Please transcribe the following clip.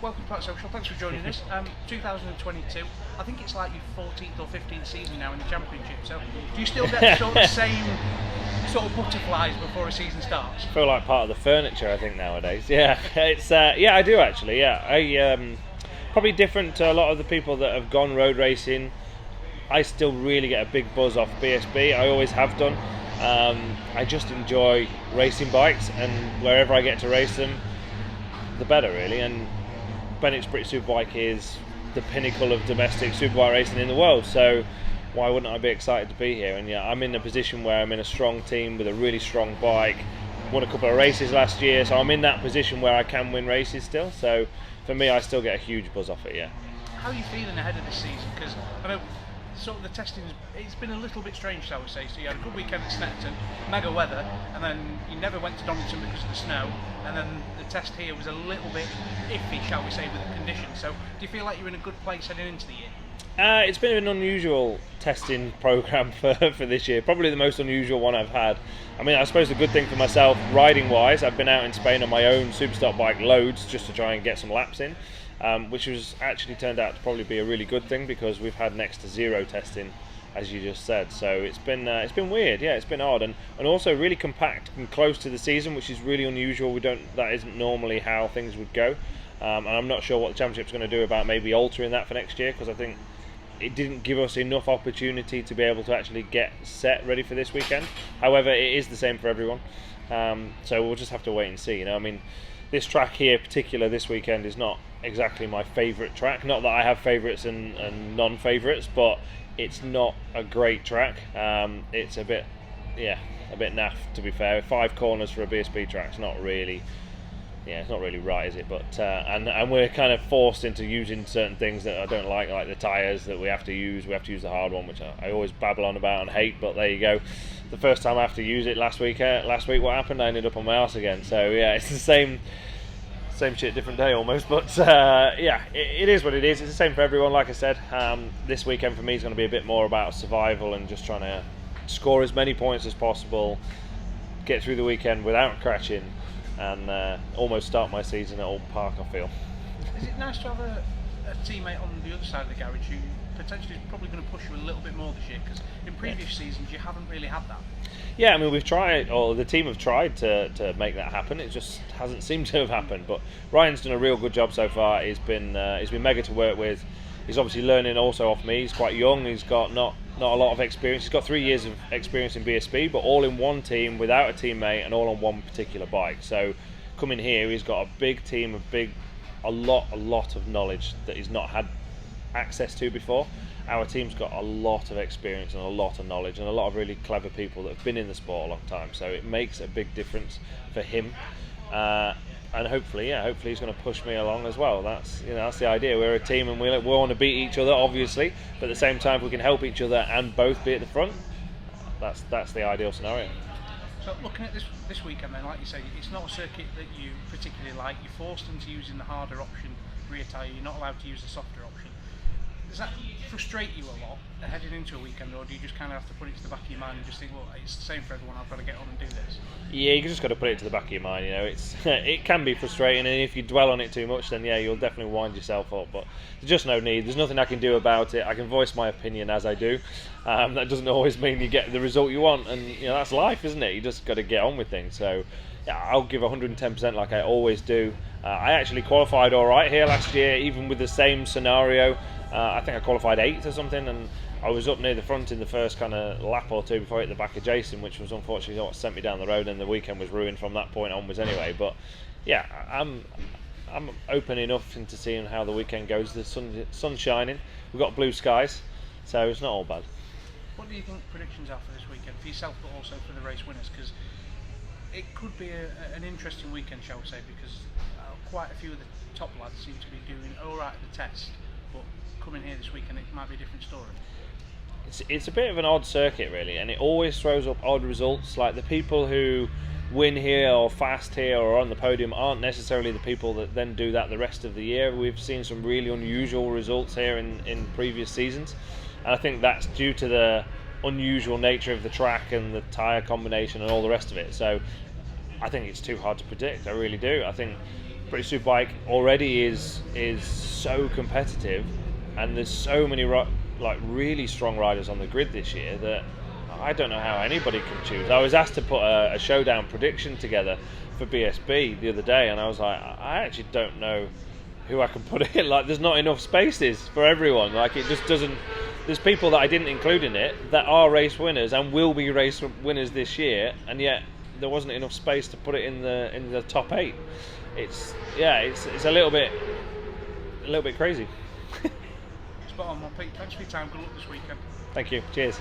Welcome to BikeSocial. Thanks for joining us. 2022. I think it's like your 14th or 15th season now in the championship. So, do you still get the sort of same sort of butterflies before a season starts? I feel like part of the furniture, I think, nowadays. Yeah, it's yeah, I do actually. Yeah, I probably different to a lot of the people that have gone road racing. I still really get a big buzz off BSB. I always have done. I just enjoy racing bikes, and wherever I get to race them, the better, really. And Bennetts Superbike is the pinnacle of domestic superbike racing in the world, so why wouldn't I be excited to be here? And yeah, I'm in a position where I'm in a strong team with a really strong bike. Won a couple of races last year, so I'm in that position where I can win races still. So for me, I still get a huge buzz off it. Yeah. How are you feeling ahead of this season? Because I know sort of the testing, it's been a little bit strange, shall we say. So you had a good weekend at Snetterton, mega weather, and then you never went to Donington because of the snow, and then the test here was a little bit iffy, shall we say, with the conditions. So do you feel like you're in a good place heading into the year? It's been an unusual testing programme for this year, probably the most unusual one I've had. I mean, I suppose the good thing for myself, riding wise, I've been out in Spain on my own Superstock bike loads just to try and get some laps in, which was actually turned out to probably be a really good thing because we've had next to zero testing, as you just said. So it's been weird, yeah, it's been odd, and also really compact and close to the season, which is really unusual. That isn't normally how things would go, and I'm not sure what the championship's going to do about maybe altering that for next year, because I think it didn't give us enough opportunity to be able to actually get set ready for this weekend. However, it is the same for everyone, so we'll just have to wait and see. I mean, this track here, particular this weekend, is not exactly my favourite track. Not that I have favourites and non-favourites, but it's not a great track. It's a bit naff, to be fair. 5 corners for a BSB track, it's not really right, is it? But and we're kind of forced into using certain things that I don't like the tyres that we have to use. We have to use the hard one, which I always babble on about and hate, but there you go. The first time I have to use it last week what happened? I ended up on my arse again. So yeah, it's the same shit, different day almost. But yeah, it is what it is. It's the same for everyone. Like I said, this weekend for me is going to be a bit more about survival and just trying to score as many points as possible, get through the weekend without crashing, and almost start my season at Old Park, I feel. Is it nice to have a teammate on the other side of the garage who potentially is probably going to push you a little bit more this year? Because in previous seasons you haven't really had that. Yeah, I mean, we've tried, or the team have tried to make that happen. It just hasn't seemed to have happened. But Ryan's done a real good job so far. He's been mega to work with. He's obviously learning also off me. He's quite young. He's got not a lot of experience. He's got 3 years of experience in BSB, but all in one team without a teammate and all on one particular bike. So coming here, he's got a big team, a lot of knowledge that he's not had access to before. Our team's got a lot of experience and a lot of knowledge and a lot of really clever people that have been in the sport a long time. So it makes a big difference for him. And hopefully he's going to push me along as well. That's the idea. We're a team and we want to beat each other, obviously, but at the same time, if we can help each other and both be at the front, that's the ideal scenario. So looking at this weekend, then, like you say, it's not a circuit that you particularly like. You're forced into using the harder option, rear tyre. You're not allowed to use the softer option. Does that frustrate you a lot heading into a weekend, or do you just kind of have to put it to the back of your mind and just think, well, it's the same for everyone, I've got to get on and do this? Yeah, you just got to put it to the back of your mind. It can be frustrating, and if you dwell on it too much, then yeah, you'll definitely wind yourself up. But there's just no need. There's nothing I can do about it. I can voice my opinion as I do. That doesn't always mean you get the result you want, and that's life, isn't it? You just got to get on with things. So yeah, I'll give 110% like I always do. I actually qualified all right here last year, even with the same scenario. I think I qualified 8th or something, and I was up near the front in the first kind of lap or two before I hit the back of Jason, which was unfortunately what sent me down the road, and the weekend was ruined from that point onwards anyway. But yeah, I'm open enough into seeing how the weekend goes. The sun's shining, we've got blue skies, so it's not all bad. What do you think predictions are for this weekend, for yourself but also for the race winners? Because it could be an interesting weekend, shall we say, because quite a few of the top lads seem to be doing all right at the test, but coming here this weekend it might be a different story. It's a bit of an odd circuit, really, and it always throws up odd results. Like the people who win here or fast here or on the podium aren't necessarily the people that then do that the rest of the year. We've seen some really unusual results here in previous seasons, and I think that's due to the unusual nature of the track and the tyre combination and all the rest of it. So I think it's too hard to predict. I really do. I think British Superbike already is so competitive, and there's so many like really strong riders on the grid this year that I don't know how anybody can choose. I was asked to put a showdown prediction together for BSB the other day, and I was like, I actually don't know who I can put in. Like, there's not enough spaces for everyone. Like, it just doesn't. There's people that I didn't include in it that are race winners and will be race winners this year, and yet there wasn't enough space to put it in the top 8. It's a little bit crazy. Spot on, well, Pete. Thanks for your time. Good luck this weekend. Thank you. Cheers.